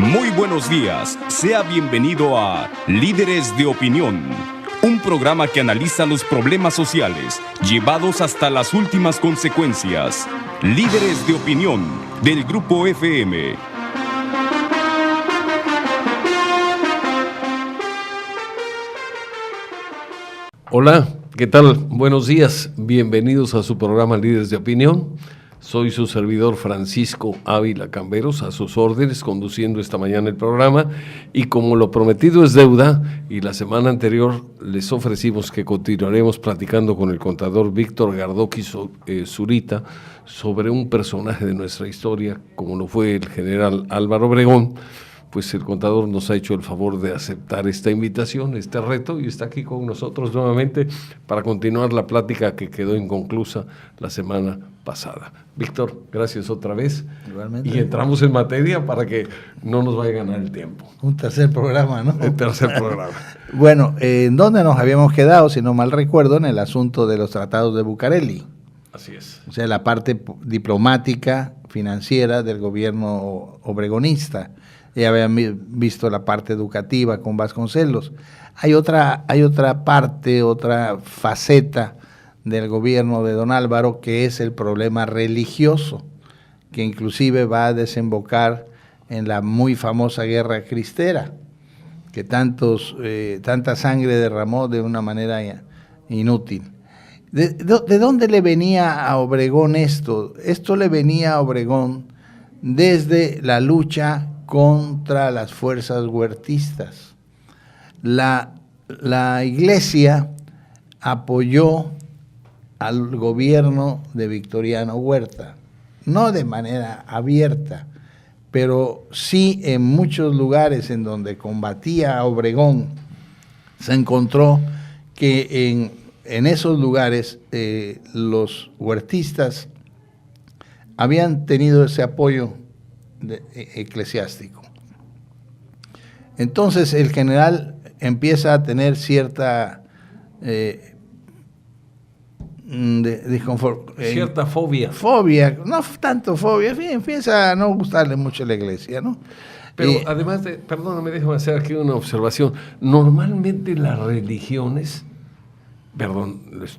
Muy buenos días, sea bienvenido a Líderes de Opinión, un programa que analiza los problemas sociales llevados hasta las últimas consecuencias. Líderes de Opinión, del Grupo FM. Hola, ¿qué tal? Buenos días, bienvenidos a su programa Líderes de Opinión. Soy su servidor Francisco Ávila Camberos, a sus órdenes, conduciendo esta mañana el programa. Y como lo prometido es deuda, y la semana anterior les ofrecimos que continuaremos platicando con el contador Víctor Gardoqui Zurita sobre un personaje de nuestra historia, como lo fue el general Álvaro Obregón, pues el contador nos ha hecho el favor de aceptar esta invitación, este reto, y está aquí con nosotros nuevamente para continuar la plática que quedó inconclusa la semana pasada. Víctor, gracias otra vez. Igualmente. Y entramos en materia para que no nos vaya a ganar el tiempo. Un tercer programa, ¿no? El tercer programa. Bueno, ¿en dónde nos habíamos quedado, si no mal recuerdo, en el asunto de los tratados de Bucareli? Así es. O sea, la parte diplomática, financiera del gobierno obregonista. Ya habían visto la parte educativa con Vasconcelos. Hay otra parte, otra faceta del gobierno de don Álvaro, que es el problema religioso, que inclusive va a desembocar en la muy famosa guerra cristera, que tanta sangre derramó de una manera inútil. ¿De dónde le venía a Obregón esto? Esto le venía a Obregón desde la lucha contra las fuerzas huertistas. La iglesia apoyó al gobierno de Victoriano Huerta, no de manera abierta, pero sí en muchos lugares en donde combatía a Obregón, se encontró que en esos lugares los huertistas habían tenido ese apoyo eclesiástico. Entonces el general empieza a tener cierta cierta fobia. Fobia, no tanto fobia, en fin, empieza a no gustarle mucho la iglesia, ¿no? Pero además, perdóname, déjame hacer aquí una observación. Normalmente las religiones,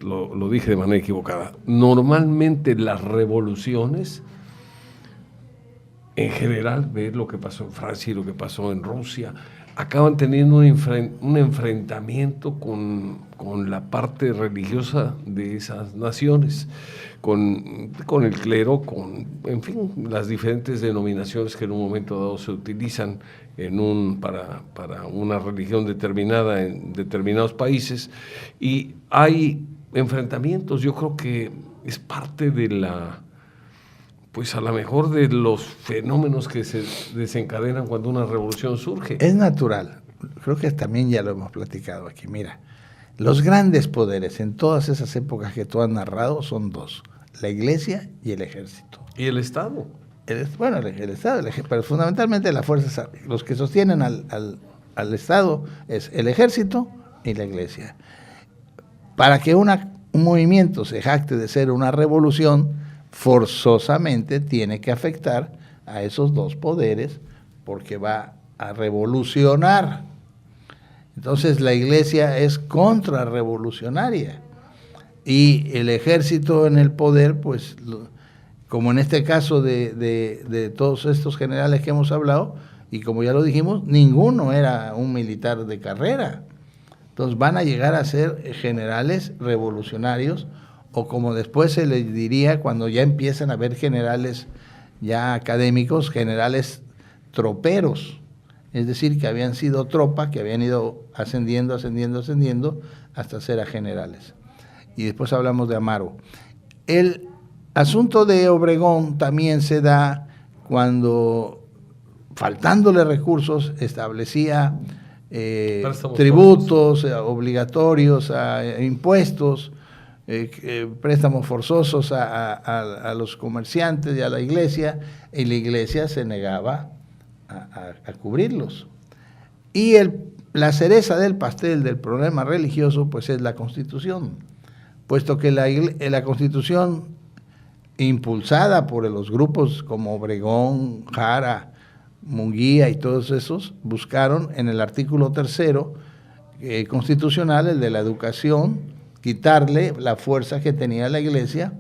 lo dije de manera equivocada, normalmente las revoluciones, en general, ver lo que pasó en Francia y lo que pasó en Rusia, acaban teniendo un enfrentamiento con la parte religiosa de esas naciones, con el clero, en fin, las diferentes denominaciones que en un momento dado se utilizan para una religión determinada en determinados países, y hay enfrentamientos. Yo creo que es parte de pues a lo mejor de los fenómenos que se desencadenan cuando una revolución surge. Es natural, creo que también ya lo hemos platicado aquí. Mira, los grandes poderes en todas esas épocas que tú has narrado son dos: la iglesia y el ejército. ¿Y el Estado? El Estado, pero fundamentalmente las fuerzas, los que sostienen al Estado es el ejército y la iglesia. Para que un movimiento se jacte de ser una revolución, forzosamente tiene que afectar a esos dos poderes, porque va a revolucionar. Entonces la iglesia es contrarrevolucionaria y el ejército en el poder, pues como en este caso de todos estos generales que hemos hablado, y como ya lo dijimos, ninguno era un militar de carrera. Entonces van a llegar a ser generales revolucionarios, o como después se les diría cuando ya empiezan a haber generales ya académicos, generales troperos, es decir, que habían sido tropa, que habían ido ascendiendo hasta ser a generales. Y después hablamos de Amaro. El asunto de Obregón también se da cuando, faltándole recursos, establecía tributos obligatorios, impuestos, préstamos forzosos a los comerciantes y a la iglesia, y la iglesia se negaba a cubrirlos. Y la cereza del pastel del problema religioso, pues es la Constitución, puesto que la Constitución, impulsada por los grupos como Obregón, Jara, Munguía y todos esos, buscaron en el artículo 3 constitucional, el de la educación, quitarle la fuerza que tenía la Iglesia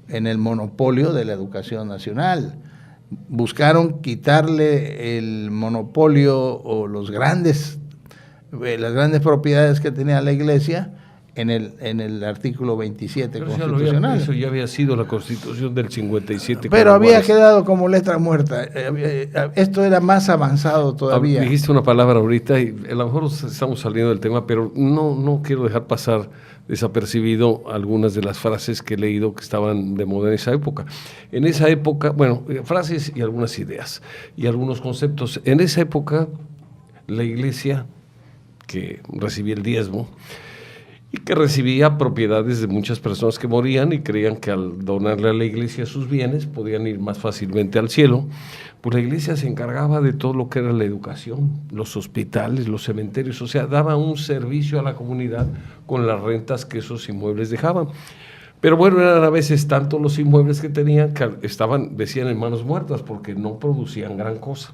en el monopolio de la educación nacional. Buscaron quitarle el monopolio o las grandes propiedades que tenía la Iglesia en el artículo 27 pero constitucional. Eso ya había sido la Constitución del 57. Pero había quedado como letra muerta. Esto era más avanzado todavía. Dijiste una palabra ahorita y a lo mejor estamos saliendo del tema, pero no quiero dejar pasar desapercibido algunas de las frases que he leído que estaban de moda en esa época. En esa época, bueno, frases y algunas ideas y algunos conceptos. En esa época, la Iglesia, que recibía el diezmo, y que recibía propiedades de muchas personas que morían y creían que al donarle a la Iglesia sus bienes podían ir más fácilmente al cielo, pues la Iglesia se encargaba de todo lo que era la educación, los hospitales, los cementerios, o sea, daba un servicio a la comunidad con las rentas que esos inmuebles dejaban. Pero bueno, eran a veces tanto los inmuebles que tenían que decían en manos muertas, porque no producían gran cosa.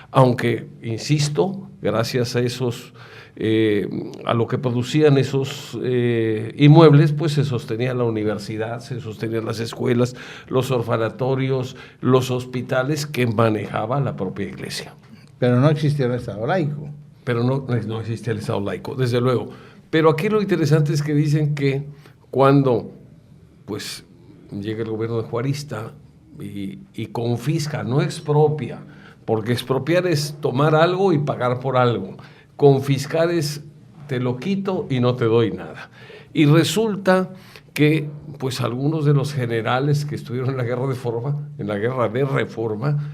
Aunque, insisto, gracias a esos a lo que producían esos inmuebles, pues se sostenía la universidad, se sostenían las escuelas, los orfanatorios, los hospitales que manejaba la propia Iglesia. Pero no existía el Estado laico. Pero no existía el Estado laico, desde luego. Pero aquí lo interesante es que dicen que cuando pues llega el gobierno de Juarista y confisca, no expropia, porque expropiar es tomar algo y pagar por algo. Confiscar es te lo quito y no te doy nada. Y resulta que pues algunos de los generales que estuvieron en la guerra de reforma,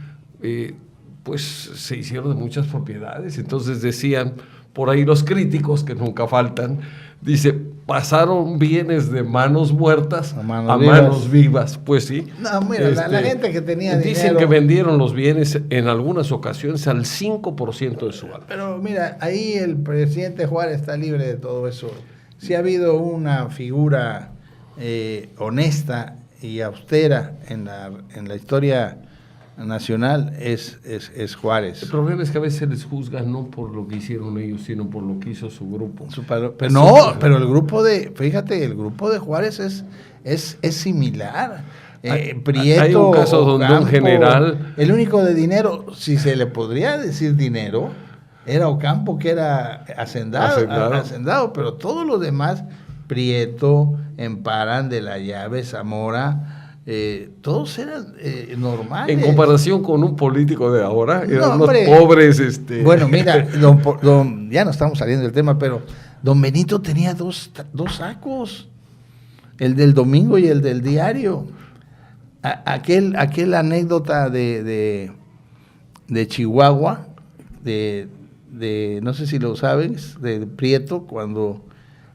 pues se hicieron de muchas propiedades. Entonces decían, por ahí los críticos, que nunca faltan, dice, pasaron bienes de manos muertas a manos vivas. Pues sí. No, mira, la gente que tenía dinero... Dicen que vendieron los bienes en algunas ocasiones al 5% de su valor. Pero mira, ahí el presidente Juárez está libre de todo eso. Si ha habido una figura honesta y austera en la historia nacional, es Juárez. El problema es que a veces les juzgan no por lo que hicieron ellos, sino por lo que hizo su grupo. Pero el grupo el grupo de Juárez es similar. Prieto, hay un caso donde Ocampo, un general... El único de dinero, si se le podría decir dinero, era Ocampo, que era hacendado, pero todos los demás, Prieto, Emparan, De la Llave, Zamora... todos eran normales. En comparación con un político de ahora, eran unos pobres. Bueno, mira, ya no estamos saliendo del tema, pero don Benito tenía dos sacos, el del domingo y el del diario. Aquel anécdota de Chihuahua, no sé si lo sabes, de Prieto, cuando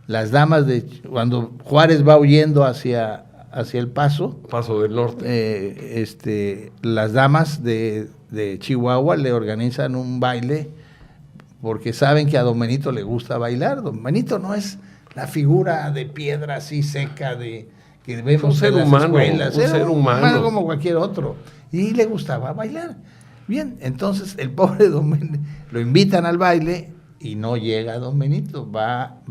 las damas cuando Juárez va huyendo hacia el Paso del Norte. Las damas de Chihuahua le organizan un baile porque saben que a don Benito le gusta bailar. Don Benito no es la figura de piedra así seca que vemos en las escuelas. Un ser humano como cualquier otro. Y le gustaba bailar. Bien, entonces el pobre don Benito lo invitan al baile y no llega don Benito. Va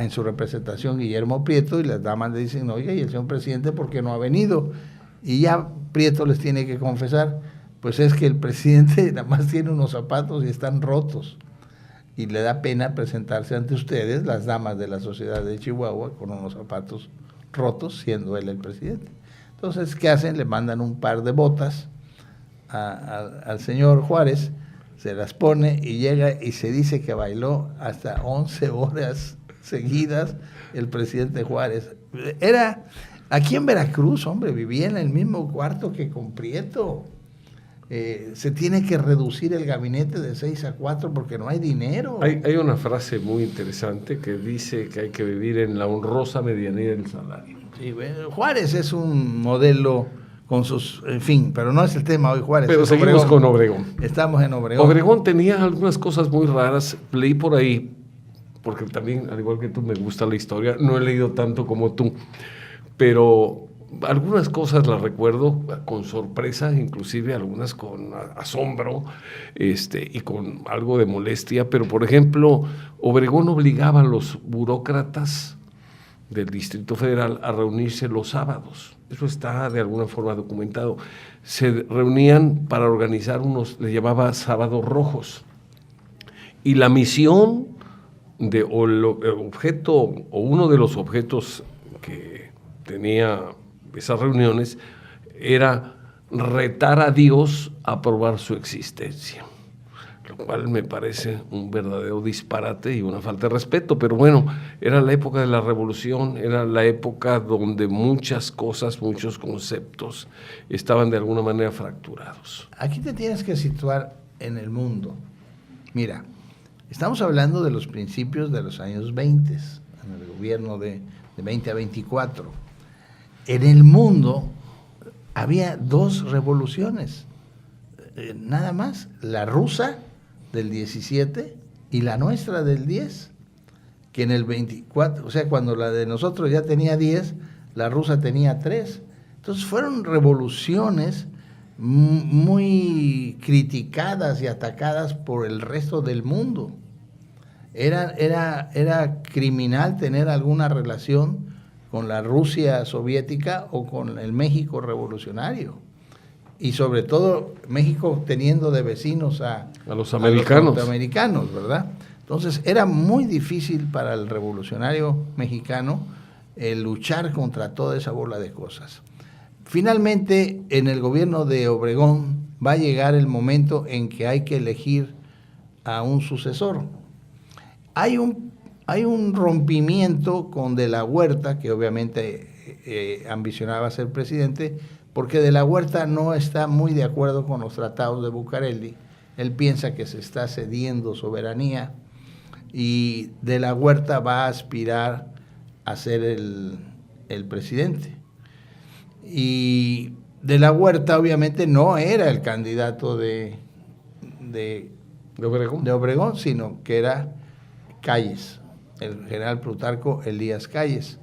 en su representación Guillermo Prieto y las damas le dicen, oye, ¿y el señor presidente por qué no ha venido? Y ya Prieto les tiene que confesar, pues es que el presidente nada más tiene unos zapatos y están rotos. Y le da pena presentarse ante ustedes, las damas de la sociedad de Chihuahua, con unos zapatos rotos, siendo él el presidente. Entonces, ¿qué hacen? Le mandan un par de botas al señor Juárez, se las pone y llega y se dice que bailó hasta 11 horas seguidas el presidente Juárez. Era aquí en Veracruz, hombre, vivía en el mismo cuarto que con Prieto. Se tiene que reducir el gabinete de 6 a 4 porque no hay dinero. Hay una frase muy interesante que dice que hay que vivir en la honrosa medianía del salario. Sí, bueno, Juárez es un modelo con sus, en fin, pero no es el tema hoy, Juárez. Pero seguimos con Obregón. Estamos en Obregón. Obregón tenía algunas cosas muy raras, leí por ahí, porque también, al igual que tú, me gusta la historia, no he leído tanto como tú, pero algunas cosas las recuerdo con sorpresa, inclusive algunas con asombro, y con algo de molestia, pero por ejemplo, Obregón obligaba a los burócratas del Distrito Federal a reunirse los sábados. Eso está de alguna forma documentado. Se reunían para organizar le llamaba sábados rojos. Y la misión el objeto, o uno de los objetos que tenía esas reuniones, era retar a Dios a probar su existencia, lo cual me parece un verdadero disparate y una falta de respeto, pero bueno, era la época de la revolución, era la época donde muchas cosas, muchos conceptos estaban de alguna manera fracturados. Aquí te tienes que situar en el mundo. Mira, estamos hablando de los principios de los años 20, en el gobierno de 20 a 24. En el mundo había 2 revoluciones, nada más, la rusa del 17 y la nuestra del 10, que en el 24, o sea, cuando la de nosotros ya tenía 10, la rusa tenía 3. Entonces fueron revoluciones muy criticadas y atacadas por el resto del mundo. Era criminal tener alguna relación con la Rusia soviética o con el México revolucionario. Y sobre todo México teniendo de vecinos a los americanos. A los norteamericanos, ¿verdad? Entonces era muy difícil para el revolucionario mexicano luchar contra toda esa bola de cosas. Finalmente, en el gobierno de Obregón va a llegar el momento en que hay que elegir a un sucesor. Hay un rompimiento con De la Huerta, que obviamente ambicionaba ser presidente, porque De la Huerta no está muy de acuerdo con los tratados de Bucareli. Él piensa que se está cediendo soberanía y De la Huerta va a aspirar a ser el presidente. Y De la Huerta obviamente no era el candidato de Obregón, sino que era Calles, el general Plutarco Elías Calles.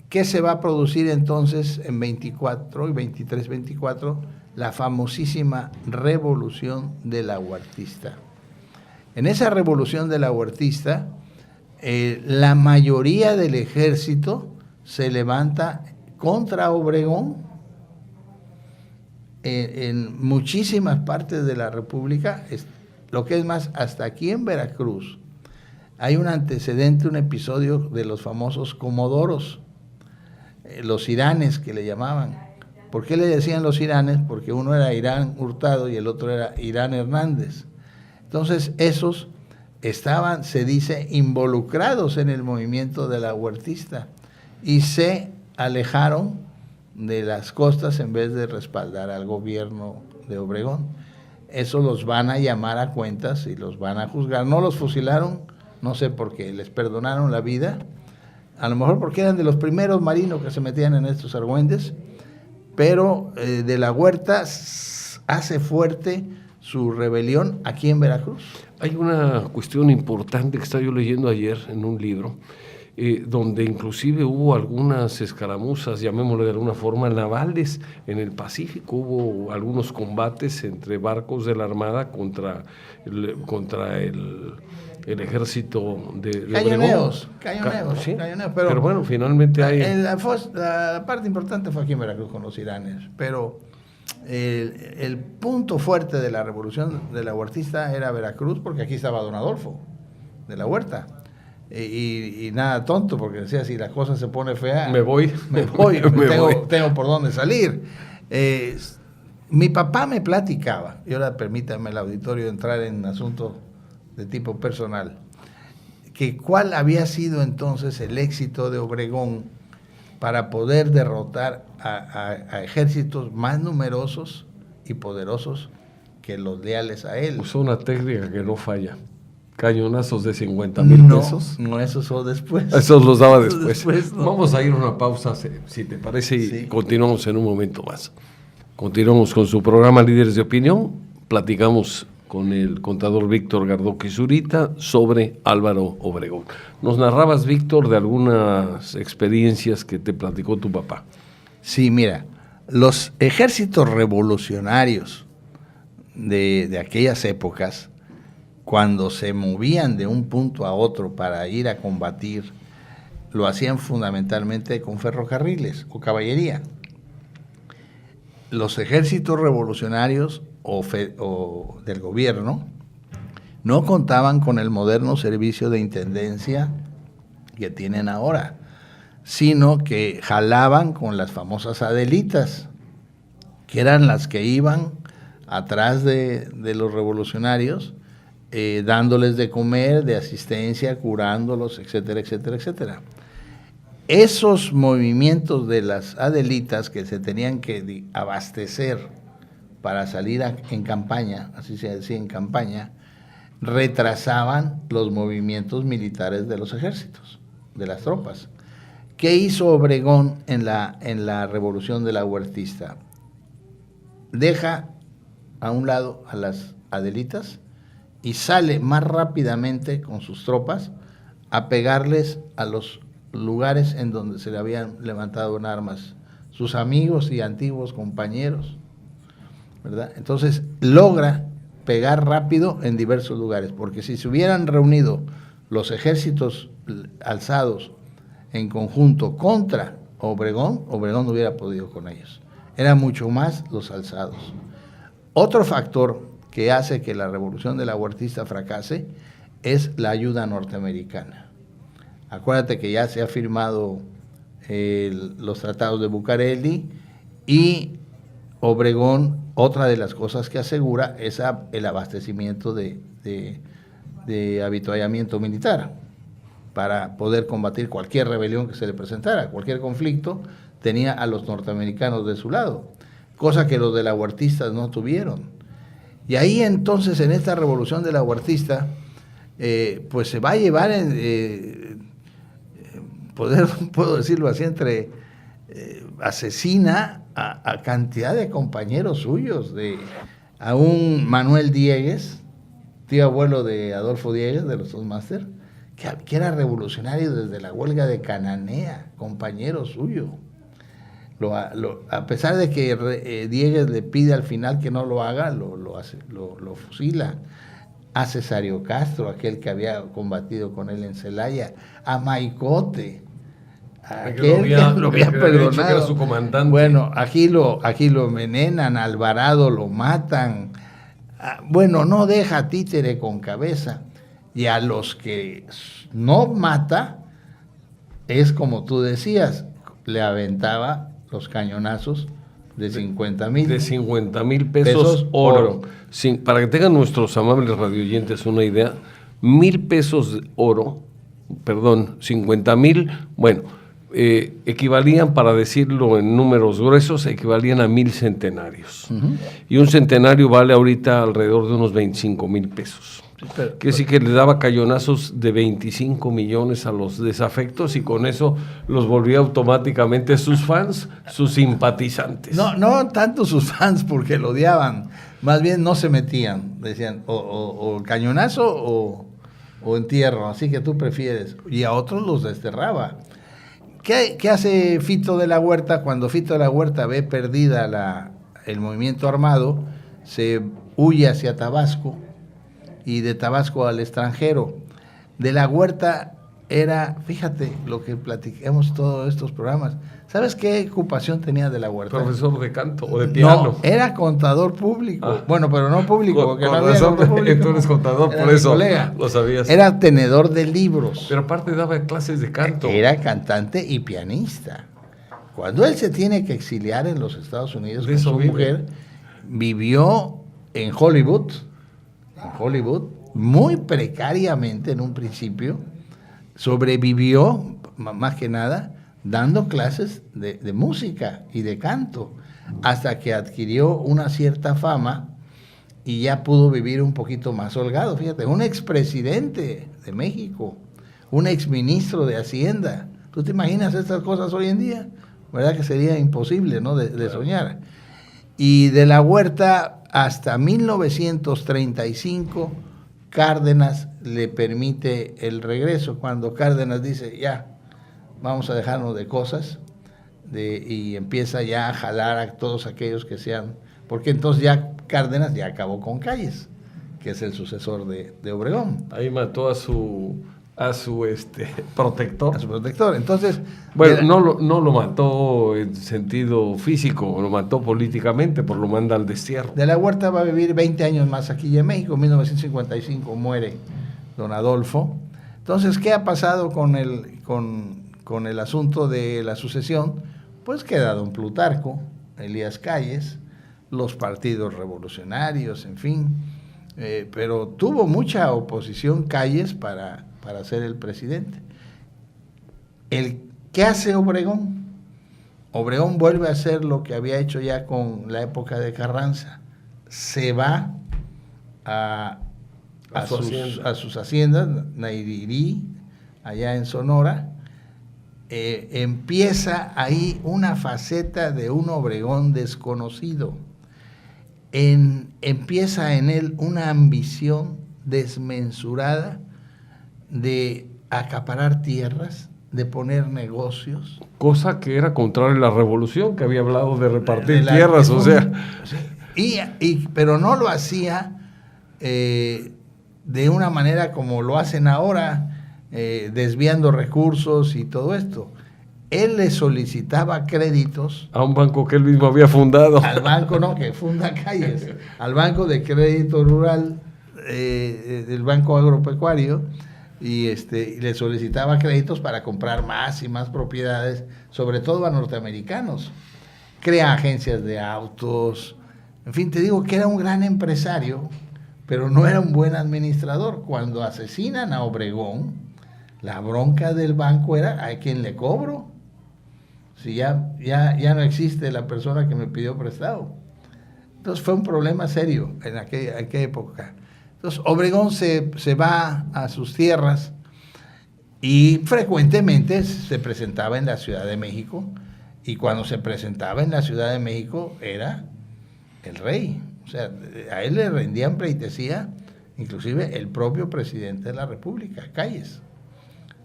¿Qué se va a producir entonces en 24 y 23-24? La famosísima Revolución de la Huertista. En esa Revolución de la Huertista, la mayoría del ejército se levanta contra Obregón. En muchísimas partes de la República, lo que es más, hasta aquí en Veracruz, hay un antecedente, un episodio de los famosos comodoros, los iranes que le llamaban. ¿Por qué le decían los iranes? Porque uno era Irán Hurtado y el otro era Irán Hernández. Entonces esos estaban, se dice, involucrados en el movimiento de la huertista y se alejaron de las costas en vez de respaldar al gobierno de Obregón. Eso los van a llamar a cuentas y los van a juzgar. No los fusilaron, no sé por qué, les perdonaron la vida, a lo mejor porque eran de los primeros marinos que se metían en estos argüendes, pero De la Huerta hace fuerte su rebelión aquí en Veracruz. Hay una cuestión importante que estaba yo leyendo ayer en un libro, donde inclusive hubo algunas escaramuzas, llamémosle de alguna forma, navales en el Pacífico. Hubo algunos combates entre barcos de la Armada contra el ejército de Cañoneos, ¿sí? cañoneos, pero bueno, finalmente hay... La parte importante fue aquí en Veracruz con los iranes, pero el punto fuerte de la revolución de la huertista era Veracruz, porque aquí estaba don Adolfo de la Huerta. Y nada tonto, porque decía, si la cosa se pone fea, me voy. Tengo por dónde salir. Mi papá me platicaba, y ahora permítame el auditorio entrar en asuntos de tipo personal, que cuál había sido entonces el éxito de Obregón para poder derrotar a ejércitos más numerosos y poderosos que los leales a él. Usó una técnica que no falla. Cañonazos de 50,000 pesos. No, esos son después. Esos los daba después. No. Vamos a ir a una pausa, si te parece, y sí, continuamos en un momento más. Continuamos con su programa Líderes de Opinión. Platicamos con el contador Víctor Gardoqui Zurita sobre Álvaro Obregón. Nos narrabas, Víctor, de algunas experiencias que te platicó tu papá. Sí, mira, los ejércitos revolucionarios de aquellas épocas, cuando se movían de un punto a otro para ir a combatir, lo hacían fundamentalmente con ferrocarriles o caballería. Los ejércitos revolucionarios o del gobierno no contaban con el moderno servicio de intendencia que tienen ahora, sino que jalaban con las famosas adelitas, que eran las que iban atrás de los revolucionarios, dándoles de comer, de asistencia, curándolos, etcétera, etcétera, etcétera. Esos movimientos de las adelitas que se tenían que abastecer para salir en campaña, así se decía, en campaña, retrasaban los movimientos militares de los ejércitos, de las tropas. ¿Qué hizo Obregón en la revolución de la Huertista? Deja a un lado a las adelitas y sale más rápidamente con sus tropas a pegarles a los lugares en donde se le habían levantado en armas sus amigos y antiguos compañeros, ¿verdad? Entonces logra pegar rápido en diversos lugares, porque si se hubieran reunido los ejércitos alzados en conjunto contra Obregón, Obregón no hubiera podido con ellos. Eran mucho más los alzados. Otro factor que hace que la revolución de la Huertista fracase es la ayuda norteamericana. Acuérdate que ya se ha firmado los tratados de Bucareli y Obregón, otra de las cosas que asegura es el abastecimiento de avituallamiento militar para poder combatir cualquier rebelión que se le presentara, cualquier conflicto, tenía a los norteamericanos de su lado, cosa que los de la Huertista no tuvieron. Y ahí entonces, en esta revolución de la Huertista, pues se va a llevar, puedo decirlo así, asesina a cantidad de compañeros suyos, a un Manuel Diegues, tío abuelo de Adolfo Diegues, de los Toastmasters, que era revolucionario desde la huelga de Cananea, compañero suyo. A pesar de que Diegues le pide al final que no lo haga, lo fusila. A Cesario Castro, aquel que había combatido con él en Celaya, a Maicote, aquel que lo había perdonado. Era su comandante. Bueno, aquí lo envenenan, a Alvarado lo matan. Bueno, no deja títere con cabeza. Y a los que no mata, es como tú decías, le aventaba los cañonazos de 50,000. De 50,000 pesos oro. Para que tengan nuestros amables radioyentes una idea, 1,000 pesos de oro, 50,000, bueno, equivalían, para decirlo en números gruesos, equivalían a 1,000 centenarios. Uh-huh. Y un centenario vale ahorita alrededor de unos 25,000 pesos. Quiere decir que le daba cañonazos de 25 millones a los desafectos y con eso los volvía automáticamente sus fans, sus simpatizantes. No tanto sus fans porque lo odiaban, más bien no se metían, decían o cañonazo o entierro, así que tú prefieres, y a otros los desterraba. ¿Qué hace Fito de la Huerta? Cuando Fito de la Huerta ve perdida el movimiento armado, se huye hacia Tabasco, y de Tabasco al extranjero. De la Huerta era, fíjate lo que platicamos todos estos programas, ¿sabes qué ocupación tenía de la Huerta? Profesor de canto o de piano. No, era contador público. Bueno, pero no público, porque no había razón, público. Tú eres contador, por eso lo sabías. Era tenedor de libros. Pero aparte daba clases de canto. Era cantante y pianista. Cuando él se tiene que exiliar en los Estados Unidos con su mujer, vivió en Hollywood, muy precariamente en un principio, sobrevivió, más que nada, dando clases de música y de canto, hasta que adquirió una cierta fama y ya pudo vivir un poquito más holgado. Fíjate, un expresidente de México, un exministro de Hacienda. ¿Tú te imaginas estas cosas hoy en día? ¿Verdad que sería imposible, ¿no? de soñar. Y de la Huerta hasta 1935, Cárdenas le permite el regreso. Cuando Cárdenas dice, ya, vamos a dejarnos de cosas, y empieza ya a jalar a todos aquellos que sean, porque entonces ya Cárdenas ya acabó con Calles, que es el sucesor de Obregón. Ahí mató a su protector. A su protector. Entonces, bueno, no lo mató en sentido físico, lo mató políticamente, por lo manda al destierro. De la Huerta va a vivir 20 años más aquí en México. En 1955 muere don Adolfo. Entonces, ¿qué ha pasado con el asunto de la sucesión? Pues queda don Plutarco, Elías Calles, los partidos revolucionarios, en fin. Pero tuvo mucha oposición Calles para ser el presidente. ¿Qué hace Obregón? Obregón vuelve a hacer lo que había hecho ya con la época de Carranza. Se va a sus haciendas, Nairirí, allá en Sonora. Empieza ahí una faceta de un Obregón desconocido. Empieza en él una ambición desmensurada de acaparar tierras, de poner negocios. Cosa que era contraria a la revolución, que había hablado de repartir tierras, o sea. Pero no lo hacía de una manera como lo hacen ahora, desviando recursos y todo esto. Él le solicitaba créditos a un banco que él mismo había fundado. Al banco, no, que funda Calles, al Banco de Crédito Rural, del Banco Agropecuario, y le solicitaba créditos para comprar más y más propiedades, sobre todo a norteamericanos. Crea agencias de autos, en fin, te digo que era un gran empresario, pero no era un buen administrador. Cuando asesinan a Obregón, la bronca del banco era: ¿a quién le cobro? Si ya no existe la persona que me pidió prestado. Entonces fue un problema serio en aquella época. Entonces Obregón se va a sus tierras y frecuentemente se presentaba en la Ciudad de México, y cuando se presentaba en la Ciudad de México era el rey. O sea, a él le rendían pleitesía inclusive el propio presidente de la República, Calles.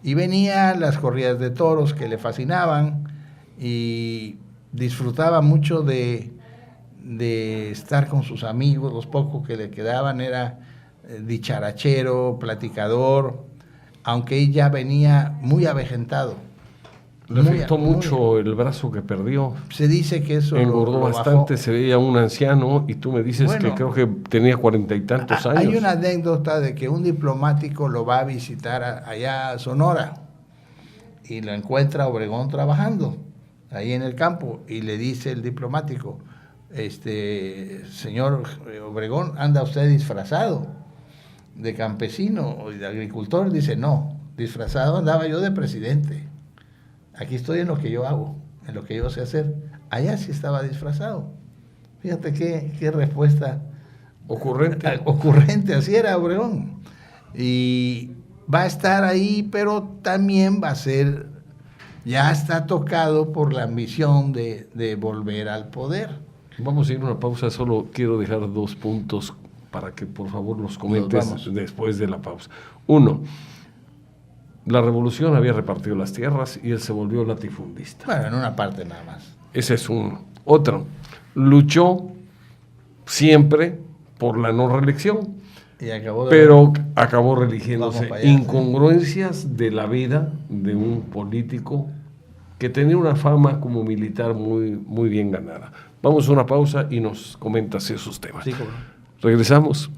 Y venían las corridas de toros que le fascinaban, y disfrutaba mucho de estar con sus amigos. Los pocos que le quedaban era dicharachero, platicador, aunque él ya venía muy avejentado. Le afectó mucho el brazo que perdió. Se dice que eso engordó bastante, se veía un anciano, y tú me dices que creo que tenía 40 y tantos años. Hay una anécdota de que un diplomático lo va a visitar allá a Sonora, y lo encuentra Obregón trabajando ahí en el campo, y le dice el diplomático: señor Obregón, ¿anda usted disfrazado de campesino o de agricultor? Dice: no, disfrazado andaba yo de presidente. Aquí estoy en lo que yo hago, en lo que yo sé hacer. Allá sí estaba disfrazado. Fíjate qué respuesta ocurrente, así era Obregón. Y va a estar ahí, pero también va a ser, ya está tocado por la ambición de volver al poder. Vamos a ir a una pausa, solo quiero dejar 2 puntos para que por favor los comentes después de la pausa. 1, la revolución había repartido las tierras y él se volvió latifundista. Bueno, en una parte nada más. Ese es uno. Otro, luchó siempre por la no reelección, pero acabó religiéndose. Incongruencias de la vida de un político que tenía una fama como militar muy, muy bien ganada. Vamos a una pausa y nos comentas esos temas. Sí, ¿cómo? Regresamos.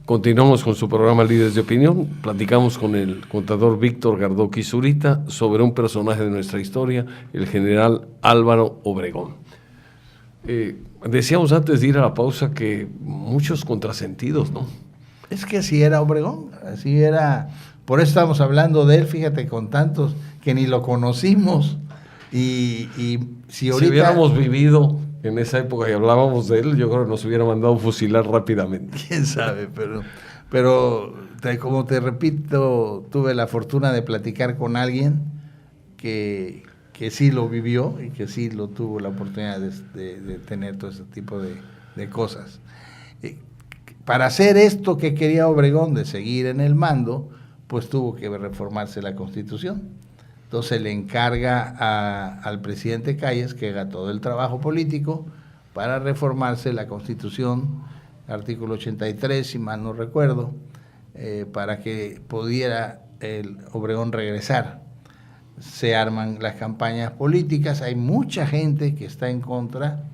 Continuamos con su programa Líderes de Opinión. Platicamos con el contador Víctor Gardoqui Zurita sobre un personaje de nuestra historia, el general Álvaro Obregón. Decíamos antes de ir a la pausa que muchos contrasentidos, ¿no? Es que así era Obregón, así era. Por eso estamos hablando de él, fíjate, con tantos que ni lo conocimos. Y si ahorita... Si hubiéramos vivido en esa época y hablábamos de él, yo creo que nos hubiera mandado fusilar rápidamente. Quién sabe, pero como te repito, tuve la fortuna de platicar con alguien que sí lo vivió y que sí lo tuvo la oportunidad de tener todo ese tipo de cosas. Para hacer esto que quería Obregón, de seguir en el mando, pues tuvo que reformarse la Constitución. Entonces le encarga al presidente Calles que haga todo el trabajo político para reformarse la Constitución, artículo 83, si mal no recuerdo, para que pudiera el Obregón regresar. Se arman las campañas políticas, hay mucha gente que está en contra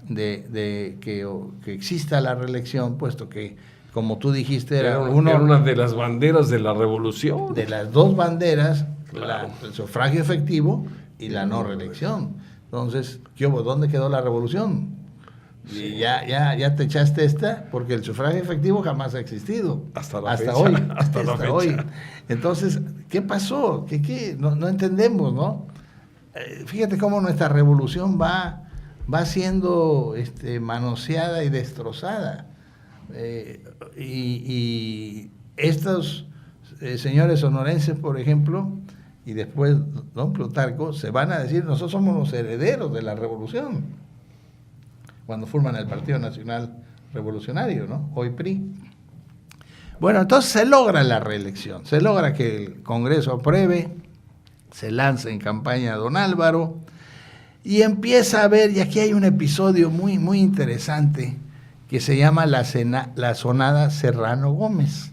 de que exista la reelección, puesto que, como tú dijiste, era una de las banderas de la revolución. De las dos banderas, claro. El sufragio efectivo y la no reelección. Entonces, ¿dónde quedó la revolución? Y ya te echaste esta, porque el sufragio efectivo jamás ha existido. Hasta la fecha. Hoy. Entonces, ¿qué pasó? No entendemos, ¿no? Fíjate cómo nuestra revolución va siendo manoseada y destrozada. Y estos señores sonorenses, por ejemplo, y después don Plutarco, se van a decir, nosotros somos los herederos de la revolución, cuando forman el Partido Nacional Revolucionario, ¿no? Hoy PRI. Bueno, entonces se logra la reelección, se logra que el Congreso apruebe, se lanza en campaña don Álvaro, y empieza a ver, y aquí hay un episodio muy, muy interesante, que se llama la sonada Serrano Gómez.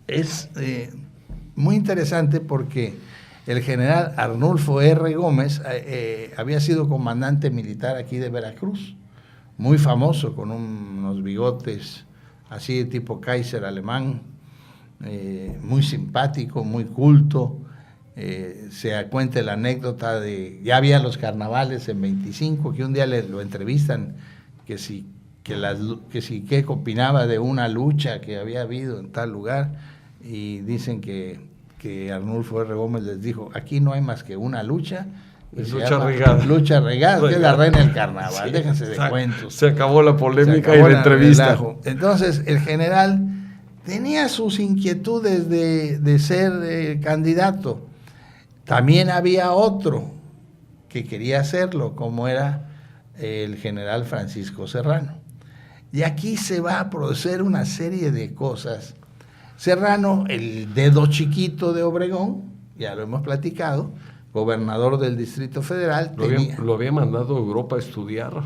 Es muy interesante porque el general Arnulfo R. Gómez había sido comandante militar aquí de Veracruz, muy famoso, con unos bigotes así de tipo Kaiser alemán, muy simpático, muy culto. Se cuenta la anécdota de, ya había los carnavales en 25, que un día lo entrevistan, qué opinaba de una lucha que había habido en tal lugar, y dicen que Arnulfo R. Gómez les dijo, aquí no hay más que una lucha, y lucha regada, que es la reina del carnaval, sí, déjense de cuentos. Se acabó la polémica y la entrevista. Entonces el general tenía sus inquietudes de ser candidato. También había otro que quería hacerlo, como era el general Francisco Serrano. Y aquí se va a producir una serie de cosas. Serrano, el dedo chiquito de Obregón, ya lo hemos platicado, gobernador del Distrito Federal. ¿Lo había mandado a Europa a estudiar?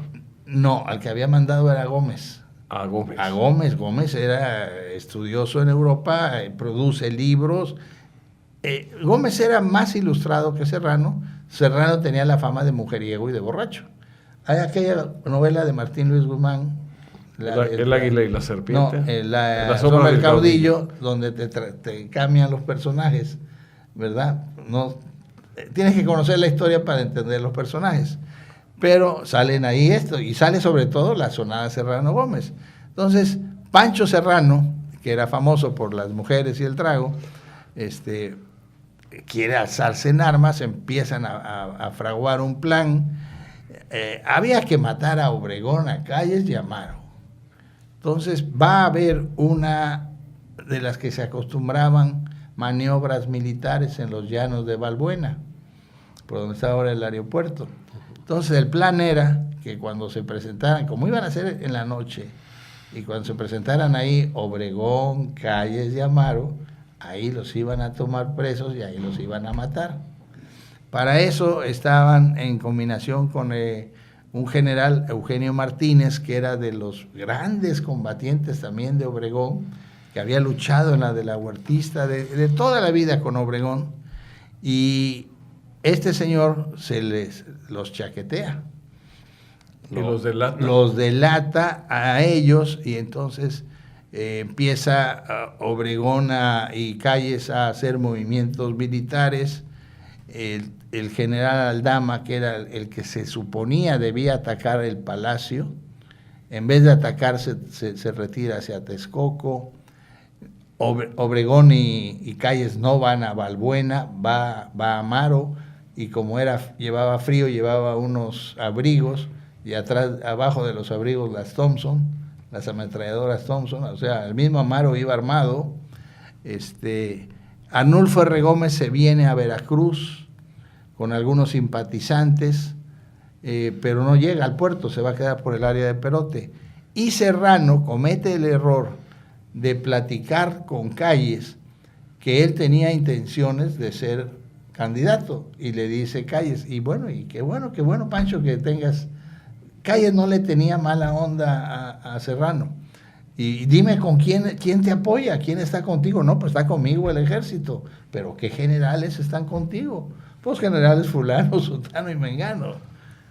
No, al que había mandado era Gómez. A Gómez. A Gómez. Gómez era estudioso en Europa, produce libros. Gómez era más ilustrado que Serrano. Serrano tenía la fama de mujeriego y de borracho. Hay aquella novela de Martín Luis Guzmán, El águila y la serpiente. No, la sombra del caudillo, donde te cambian los personajes, ¿verdad? No, tienes que conocer la historia para entender los personajes. Pero salen ahí y sale sobre todo la sonada Serrano Gómez. Entonces, Pancho Serrano, que era famoso por las mujeres y el trago, quiere alzarse en armas, empiezan a fraguar un plan. Había que matar a Obregón, a Calles y a Amaro. Entonces va a haber una de las que se acostumbraban maniobras militares en los llanos de Balbuena, por donde está ahora el aeropuerto. Entonces el plan era que cuando se presentaran, como iban a hacer en la noche, y cuando se presentaran ahí Obregón, Calles y Amaro, ahí los iban a tomar presos y ahí los iban a matar. Para eso estaban en combinación con un general, Eugenio Martínez, que era de los grandes combatientes también de Obregón, que había luchado en la de la Huertista, de toda la vida con Obregón, y este señor los chaquetea. Los delata a ellos, y entonces empieza Obregón y Calles a hacer movimientos militares. El general Aldama, que era el que se suponía debía atacar el palacio, en vez de atacar se retira hacia Texcoco. Obregón y Calles no van a Balbuena, va a Amaro, y como llevaba frío, llevaba unos abrigos, y abajo de los abrigos las ametralladoras Thompson, o sea, el mismo Amaro iba armado. Arnulfo R. Gómez se viene a Veracruz con algunos simpatizantes, pero no llega al puerto, se va a quedar por el área de Perote. Y Serrano comete el error de platicar con Calles que él tenía intenciones de ser candidato, y le dice Calles, y qué bueno, Pancho, que tengas... Calles no le tenía mala onda a Serrano. Y dime con quién te apoya, quién está contigo. No, pues está conmigo el ejército. Pero ¿qué generales están contigo? Pues generales fulano, sutano y mengano.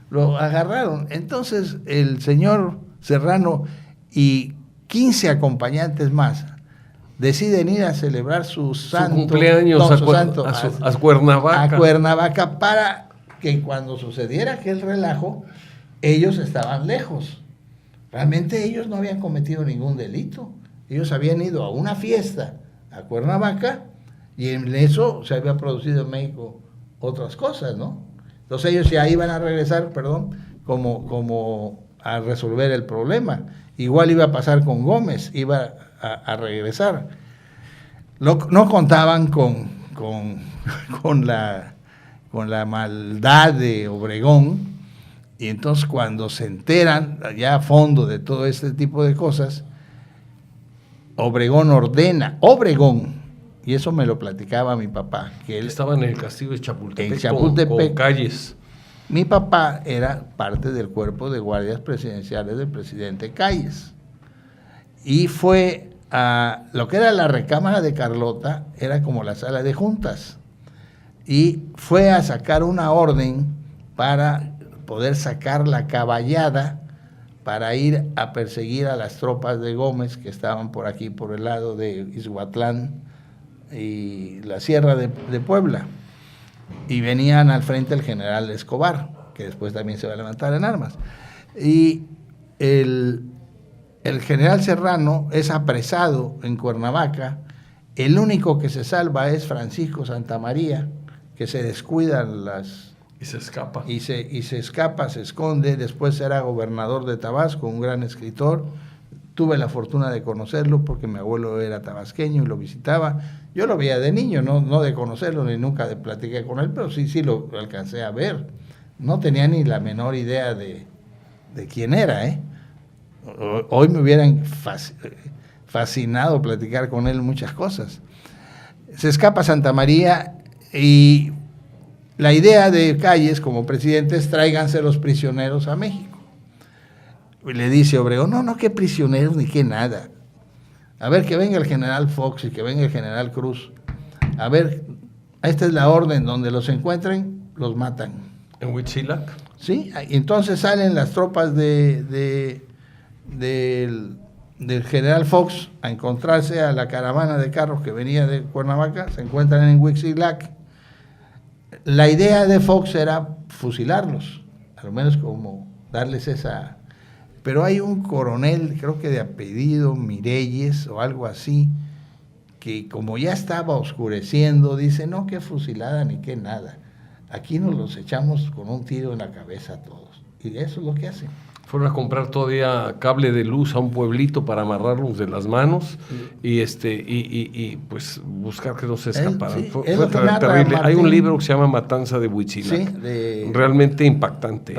Lo agarraron. Entonces el señor Serrano y 15 acompañantes más deciden ir a celebrar su cumpleaños a Cuernavaca. A Cuernavaca, para que cuando sucediera aquel relajo, ellos estaban lejos. Realmente ellos no habían cometido ningún delito. Ellos habían ido a una fiesta a Cuernavaca y en eso se había producido en México otras cosas, ¿no? Entonces ellos ya iban a regresar, como a resolver el problema. Igual iba a pasar con Gómez, iba a regresar. No contaban con la maldad de Obregón. Y entonces cuando se enteran ya a fondo de todo este tipo de cosas, Obregón ordena, y eso me lo platicaba mi papá, que él estaba en el castillo de Chapultepec, con Calles. Mi papá era parte del cuerpo de guardias presidenciales del presidente Calles. Y fue a lo que era la recámara de Carlota, era como la sala de juntas. Y fue a sacar una orden para poder sacar la caballada para ir a perseguir a las tropas de Gómez que estaban por aquí, por el lado de Izhuatlán y la Sierra de Puebla. Y venían al frente el general Escobar, que después también se va a levantar en armas. Y el general Serrano es apresado en Cuernavaca. El único que se salva es Francisco Santamaría, que se descuidan y se escapa. Y se escapa, se esconde. Después era gobernador de Tabasco, un gran escritor. Tuve la fortuna de conocerlo porque mi abuelo era tabasqueño y lo visitaba. Yo lo veía de niño, no de conocerlo ni nunca de platicar con él, pero sí lo alcancé a ver. No tenía ni la menor idea de quién era, ¿eh? Hoy me hubieran fascinado platicar con él muchas cosas. Se escapa Santamaría y la idea de Calles como presidente es tráiganse los prisioneros a México. Y le dice Obregón, no, qué prisioneros ni qué nada. A ver, que venga el general Fox y que venga el general Cruz. A ver, esta es la orden, donde los encuentren, los matan. ¿En Huitzilac? Sí, y entonces salen las tropas del general Fox a encontrarse a la caravana de carros que venía de Cuernavaca, se encuentran en Huitzilac. La idea de Fox era fusilarlos, a lo menos como darles esa... Pero hay un coronel, creo que de apellido Mireyes o algo así, que como ya estaba oscureciendo, dice, no, qué fusilada ni qué nada. Aquí nos los echamos con un tiro en la cabeza a todos. Y eso es lo que hacen. Fueron a comprar todavía cable de luz a un pueblito para amarrarlos de las manos y pues buscar que no se escaparan. Sí, fue terrible. Hay un libro que se llama Matanza de Huitzilac. Sí, realmente impactante.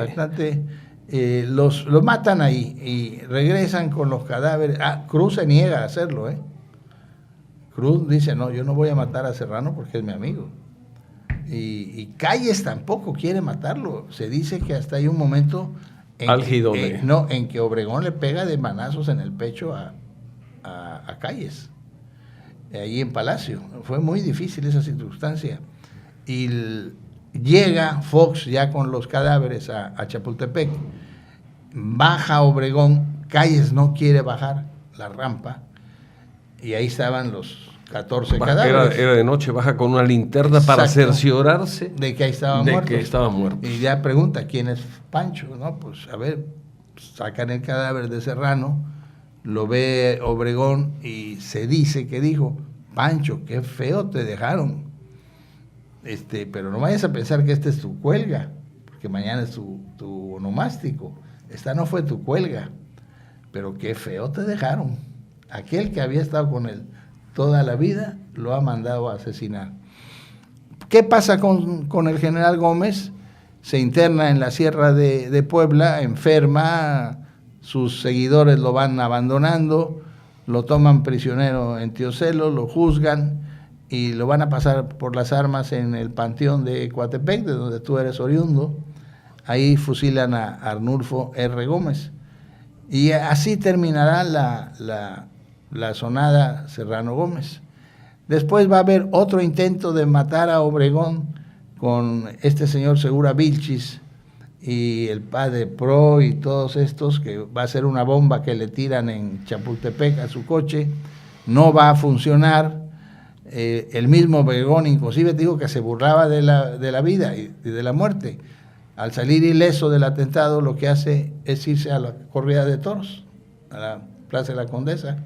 Los matan ahí y regresan con los cadáveres. Cruz se niega a hacerlo, ¿eh? Cruz dice, no, yo no voy a matar a Serrano porque es mi amigo. Y Calles tampoco quiere matarlo. Se dice que hasta hay un momento álgido en que Obregón le pega de manazos en el pecho a Calles, allí en Palacio. Fue muy difícil esa circunstancia. Y llega Fox ya con los cadáveres a Chapultepec, baja Obregón, Calles no quiere bajar la rampa, y ahí estaban los 14 cadáveres. Era de noche, baja con una linterna. Exacto, para cerciorarse de que ahí estaban muertos. Y ya pregunta, ¿quién es Pancho? No, pues a ver, sacan el cadáver de Serrano, lo ve Obregón y se dice que dijo, Pancho, qué feo te dejaron. Pero no vayas a pensar que esta es tu cuelga, porque mañana es tu onomástico. Esta no fue tu cuelga, pero qué feo te dejaron. Aquel que había estado con él toda la vida lo ha mandado a asesinar. ¿Qué pasa con el general Gómez? Se interna en la Sierra de Puebla, enferma, sus seguidores lo van abandonando, lo toman prisionero en Teocelo, lo juzgan y lo van a pasar por las armas en el panteón de Coatepec, de donde tú eres oriundo. Ahí fusilan a Arnulfo R. Gómez. Y así terminará la sonada Serrano Gómez. Después va a haber otro intento de matar a Obregón con este señor Segura Vilchis y el padre Pro y todos estos, que va a ser una bomba que le tiran en Chapultepec a su coche. No va a funcionar. El mismo Obregón, inclusive, digo que se burlaba de la vida y de la muerte. Al salir ileso del atentado, lo que hace es irse a la corrida de toros, a la Plaza de la Condesa.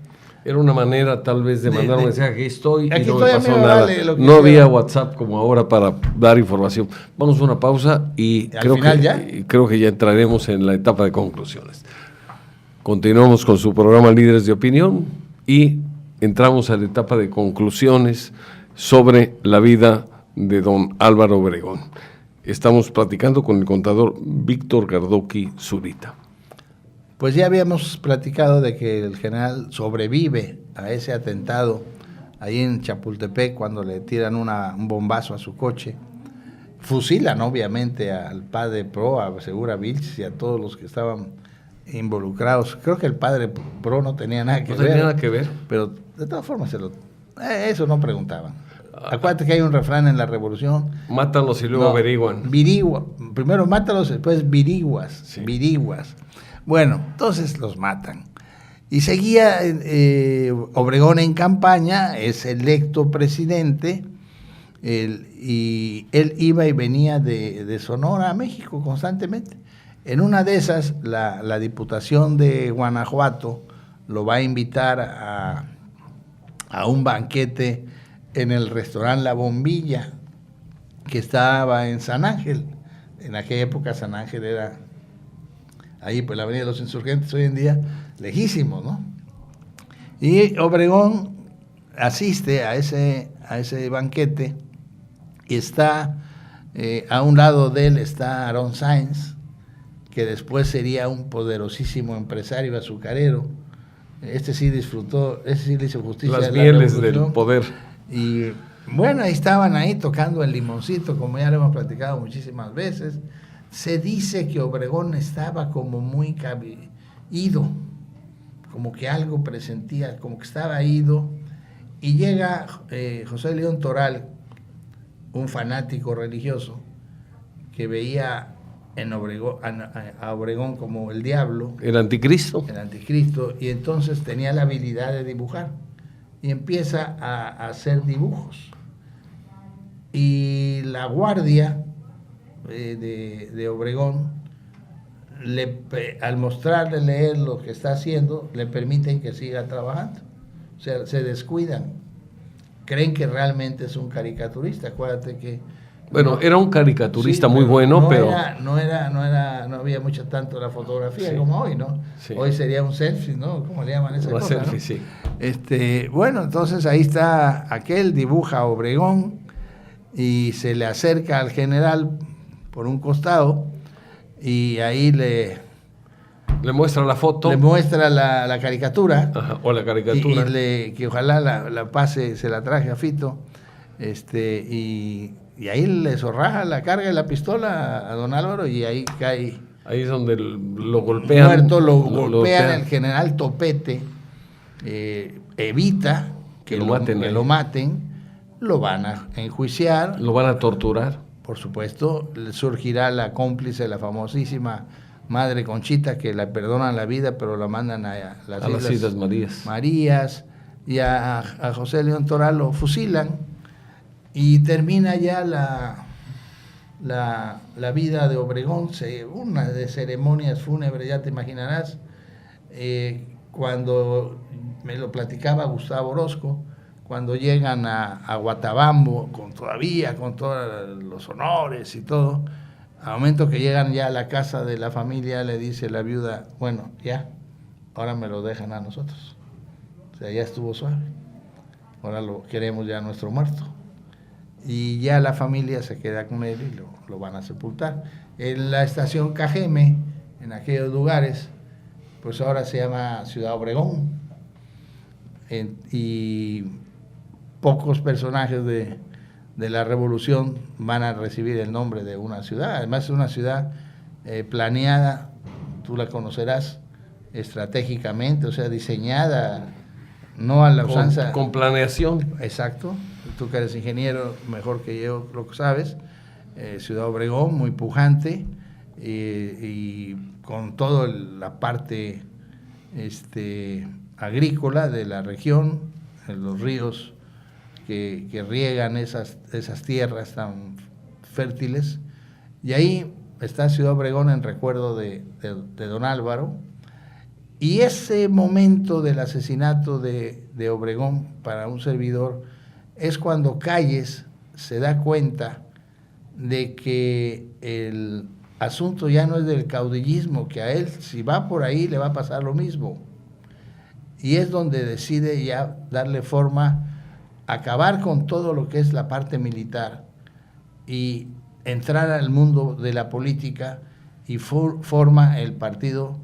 Era una manera tal vez de mandar un mensaje, aquí estoy, y no me pasó amigo, nada. vale, No había WhatsApp como ahora para dar información. Vamos a una pausa y creo que ya entraremos en la etapa de conclusiones. Continuamos con su programa Líderes de Opinión y entramos a la etapa de conclusiones sobre la vida de don Álvaro Obregón. Estamos platicando con el contador Víctor Gardoqui Zurita. Pues ya habíamos platicado de que el general sobrevive a ese atentado ahí en Chapultepec cuando le tiran un bombazo a su coche. Fusilan obviamente al padre Pro, a Segura Vilchis y a todos los que estaban involucrados. Creo que el padre Pro no tenía nada que ver. No tenía nada que ver. Pero de todas formas eso no preguntaban. Acuérdate que hay un refrán en la Revolución. Mátalos y luego averiguan. Primero mátalos, después viriguas. Sí. Viriguas. Bueno, entonces los matan. Y seguía Obregón en campaña, es electo presidente, y él iba y venía de Sonora a México constantemente. En una de esas, la Diputación de Guanajuato lo va a invitar a un banquete en el restaurante La Bombilla, que estaba en San Ángel. En aquella época San Ángel era ahí por la Avenida de los Insurgentes, hoy en día lejísimo, ¿no? Y Obregón asiste a ese banquete y está, a un lado de él está Aarón Sáenz, que después sería un poderosísimo empresario y azucarero. Este sí le hizo justicia. Las mieles del poder. Y bueno, estaban ahí tocando el limoncito, como ya lo hemos platicado muchísimas veces. Se dice que Obregón estaba como muy ido, como que algo presentía, como que estaba ido, y llega José León Toral, un fanático religioso, que veía a Obregón como el diablo. El anticristo. El anticristo, y entonces tenía la habilidad de dibujar, y empieza a hacer dibujos. Y la guardia de Obregón, al mostrarle leer lo que está haciendo, le permiten que siga trabajando. O sea, se descuidan. Creen que realmente es un caricaturista. Acuérdate que... Bueno, era un caricaturista muy bueno, no había mucho tanto la fotografía como hoy, ¿no? Sí. Hoy sería un selfie, ¿no? ¿Cómo le llaman esa cosa? Selfie, ¿no? sí. Bueno, entonces ahí está aquel, dibuja a Obregón y se le acerca al general por un costado y ahí le muestra la foto. Le muestra la caricatura. Ajá, o la caricatura. Que ojalá la pase, se la traje a Fito. Y ahí le zorraja la carga de la pistola a don Álvaro y ahí cae. Ahí es donde lo golpean. Muerto, lo golpean. El general Topete evita que lo maten, lo van a enjuiciar. Lo van a torturar. Por supuesto, surgirá la cómplice, la famosísima Madre Conchita, que le perdonan la vida, pero la mandan a las Islas Marías. Y a José León Toral lo fusilan. Y termina ya la vida de Obregón, una de ceremonias fúnebres, ya te imaginarás, cuando me lo platicaba Gustavo Orozco, cuando llegan a Guatabambo, con todos los honores y todo, al momento que llegan ya a la casa de la familia, le dice la viuda, bueno, ya, ahora me lo dejan a nosotros. O sea, ya estuvo suave, ahora lo queremos ya nuestro muerto. Y ya la familia se queda con él y lo van a sepultar. En la estación Cajeme, en aquellos lugares, pues ahora se llama Ciudad Obregón. Y pocos personajes de la revolución van a recibir el nombre de una ciudad. Además es una ciudad planeada, tú la conocerás, estratégicamente, o sea, diseñada, no a la usanza. Con planeación. Exacto, tú que eres ingeniero, mejor que yo lo que sabes. Ciudad Obregón, muy pujante, y con toda la parte agrícola de la región, los ríos que riegan esas tierras tan fértiles. Y ahí está Ciudad Obregón en recuerdo de don Álvaro. Y ese momento del asesinato de Obregón para un servidor es cuando Calles se da cuenta de que el asunto ya no es del caudillismo, que a él si va por ahí le va a pasar lo mismo. Y es donde decide ya darle forma, acabar con todo lo que es la parte militar y entrar al mundo de la política, y forma el Partido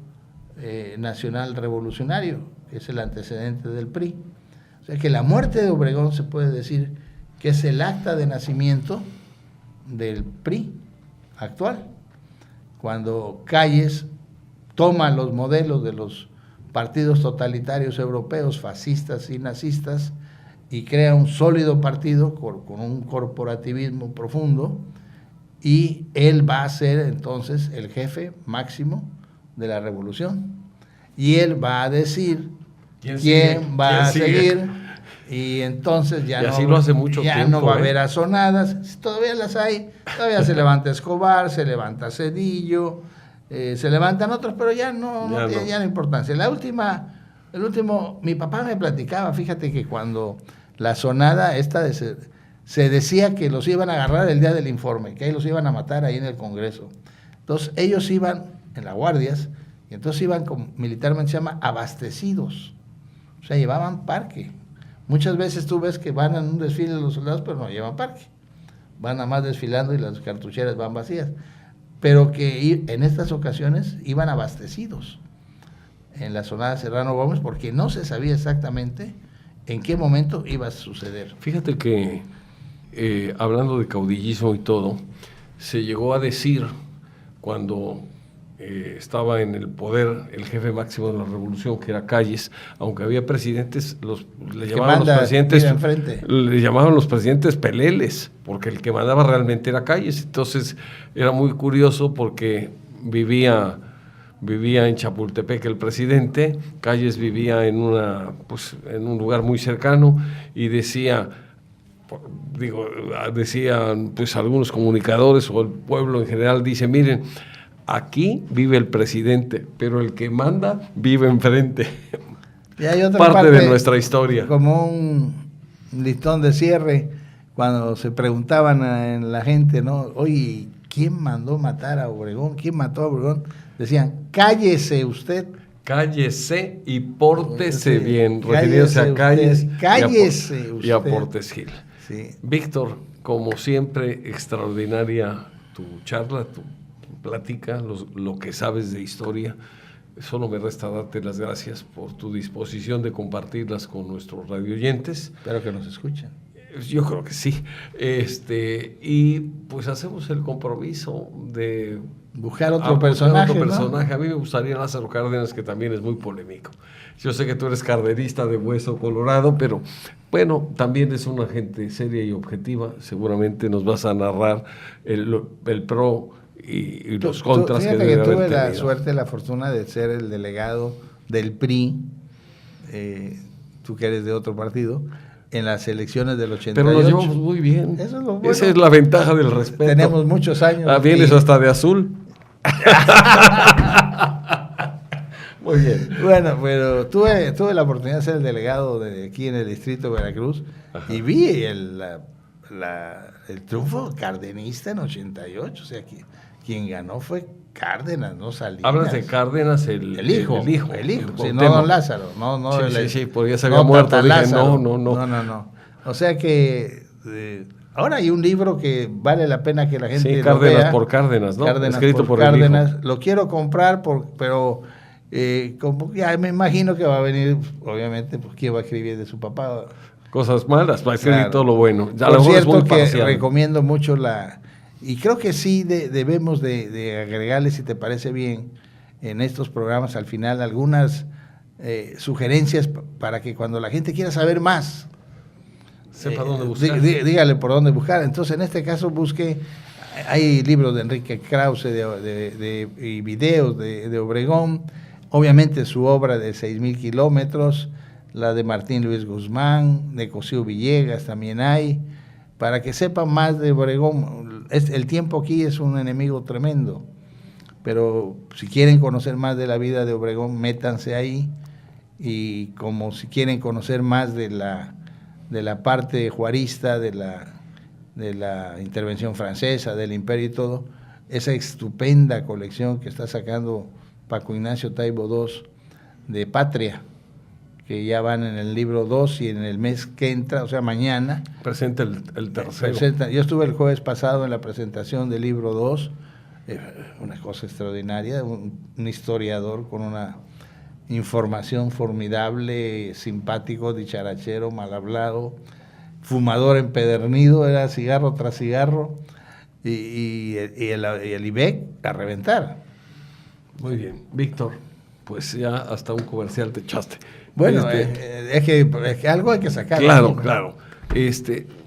Nacional Revolucionario, que es el antecedente del PRI. O sea que la muerte de Obregón se puede decir que es el acta de nacimiento del PRI actual, cuando Calles toma los modelos de los partidos totalitarios europeos, fascistas y nazistas, y crea un sólido partido con un corporativismo profundo, y él va a ser entonces el jefe máximo de la revolución, y él va a decir quién va a seguir. Y entonces ya, así lo hace mucho tiempo, no va a haber azonadas, todavía las hay, todavía se levanta Escobar, se levanta Zedillo, se levantan otros, pero ya no tiene ya la importancia. El último, mi papá me platicaba, fíjate que cuando la azonada se decía que los iban a agarrar el día del informe, que ahí los iban a matar ahí en el Congreso. Entonces ellos iban en las guardias, y entonces iban, militarmente se llama, abastecidos, o sea, llevaban parque. Muchas veces tú ves que van en un desfile los soldados, pero no llevan parque. Van nada más desfilando y las cartucheras van vacías. Pero que en estas ocasiones iban abastecidos en la zona de Serrano Gómez, porque no se sabía exactamente en qué momento iba a suceder. Fíjate que, hablando de caudillismo y todo, se llegó a decir cuando estaba en el poder el jefe máximo de la revolución, que era Calles, aunque había presidentes, le llamaban los presidentes peleles, porque el que mandaba realmente era Calles. Entonces era muy curioso porque vivía en Chapultepec el presidente, Calles vivía en un lugar muy cercano, y decían pues algunos comunicadores o el pueblo en general, dice, miren, aquí vive el presidente, pero el que manda vive enfrente. Y hay otra parte de nuestra historia. Como un listón de cierre, cuando se preguntaban en la gente, ¿no? Oye, ¿quién mandó matar a Obregón? ¿Quién mató a Obregón? Decían, cállese usted. Cállese y pórtese bien, refiriéndose a Calles y a Portes Gil. Sí. Víctor, como siempre, extraordinaria tu charla, tu plática, lo que sabes de historia. Solo me resta darte las gracias por tu disposición de compartirlas con nuestros radioyentes. Espero que nos escuchen. Yo creo que sí. Y pues hacemos el compromiso de buscar otro personaje. ¿no? A mí me gustaría Lázaro Cárdenas, que también es muy polémico. Yo sé que tú eres cardenista de hueso colorado, pero bueno, también es una gente seria y objetiva. Seguramente nos vas a narrar el pro y los contras que debe haber tenido. Tuve la suerte, la fortuna de ser el delegado del PRI, tú que eres de otro partido, en las elecciones del 88. Pero nos llevamos muy bien. Eso es lo bueno. Esa es la ventaja del respeto. Tenemos muchos años. Vienes hasta de azul. Muy bien. Bueno, pero tuve la oportunidad de ser el delegado de aquí en el distrito de Veracruz. Ajá. Y vi el triunfo cardenista en 88. O sea, quien ganó fue Cárdenas, no Salinas. Hablas de Cárdenas, el hijo. Sí, no don Lázaro. Sí, porque ya se había muerto. Dije, no. O sea que ahora hay un libro que vale la pena que la gente lo Cárdenas vea. Por Cárdenas, ¿no? Cárdenas escrito por Cárdenas. el hijo. Lo quiero comprar, pero ya me imagino que va a venir, obviamente, pues quién va a escribir de su papá. cosas malas, va a escribir Claro. todo lo bueno. A lo Por mejor es cierto muy que parcial. recomiendo mucho y creo que sí debemos de agregarle, si te parece bien, en estos programas al final algunas sugerencias para que cuando la gente quiera saber más, Sepa dónde buscar. dígale por dónde buscar. Entonces, en este caso, hay libros de Enrique Krause y videos de Obregón, obviamente su obra de 6,000 kilómetros, la de Martín Luis Guzmán, de Cosío Villegas también hay, para que sepan más de Obregón. El tiempo aquí es un enemigo tremendo, pero si quieren conocer más de la vida de Obregón, métanse ahí, y como si quieren conocer más de la parte juarista, de la intervención francesa, del imperio y todo, esa estupenda colección que está sacando Paco Ignacio Taibo II de Patria, que ya van en el libro 2 y en el mes que entra, o sea, mañana. Presenta el tercero. Yo estuve el jueves pasado en la presentación del libro 2, una cosa extraordinaria, un historiador con una información formidable, simpático, dicharachero, mal hablado, fumador empedernido, era cigarro tras cigarro, y el IBEC a reventar. Muy bien, Víctor, pues ya hasta un comercial te echaste. Bueno, es que algo hay que sacar. Claro, ¿no? claro.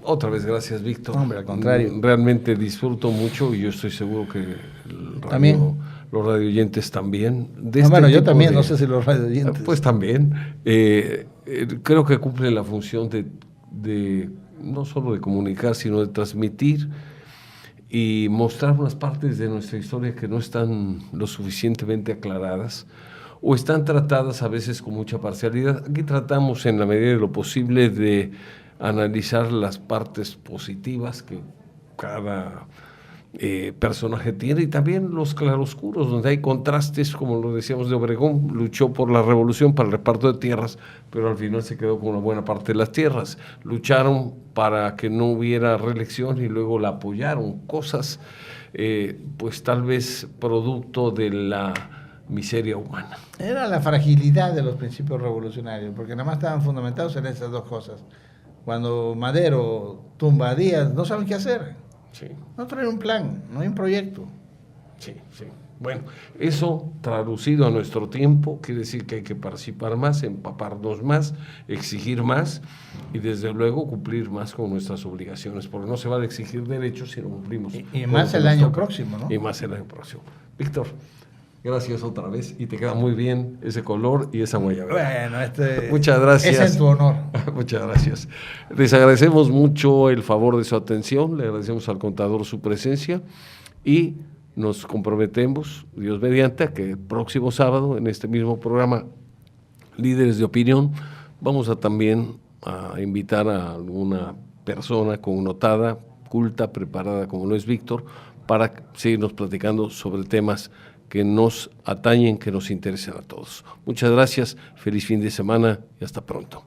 Otra vez gracias, Víctor. Hombre, al contrario. Realmente disfruto mucho y yo estoy seguro que También. Los radioyentes también. Bueno, yo también, no sé si los radioyentes. Pues también. Creo que cumple la función de no solo de comunicar, sino de transmitir y mostrar unas partes de nuestra historia que no están lo suficientemente aclaradas o están tratadas a veces con mucha parcialidad. Aquí tratamos en la medida de lo posible de analizar las partes positivas que cada personaje tiene y también los claroscuros, donde hay contrastes, como lo decíamos de Obregón, luchó por la revolución para el reparto de tierras, pero al final se quedó con una buena parte de las tierras. Lucharon para que no hubiera reelección y luego la apoyaron, cosas pues tal vez producto de la miseria humana. Era la fragilidad de los principios revolucionarios, porque nada más estaban fundamentados en esas dos cosas. Cuando Madero tumba a Díaz, no saben qué hacer. Sí. No traen un plan, no hay un proyecto. Sí, sí. Bueno, eso traducido a nuestro tiempo quiere decir que hay que participar más, empaparnos más, exigir más y desde luego cumplir más con nuestras obligaciones, porque no se va a exigir derechos si no cumplimos. Y más el año próximo, ¿no? Y más el año próximo. Víctor, gracias otra vez y te queda muy bien ese color y esa guayabera. Bueno, muchas gracias. Es en tu honor. Muchas gracias. Les agradecemos mucho el favor de su atención, le agradecemos al contador su presencia y nos comprometemos, Dios mediante, a que el próximo sábado en este mismo programa Líderes de Opinión vamos a también a invitar a alguna persona connotada, culta, preparada como lo es Víctor, para seguirnos platicando sobre temas que nos atañen, que nos interesen a todos. Muchas gracias, feliz fin de semana y hasta pronto.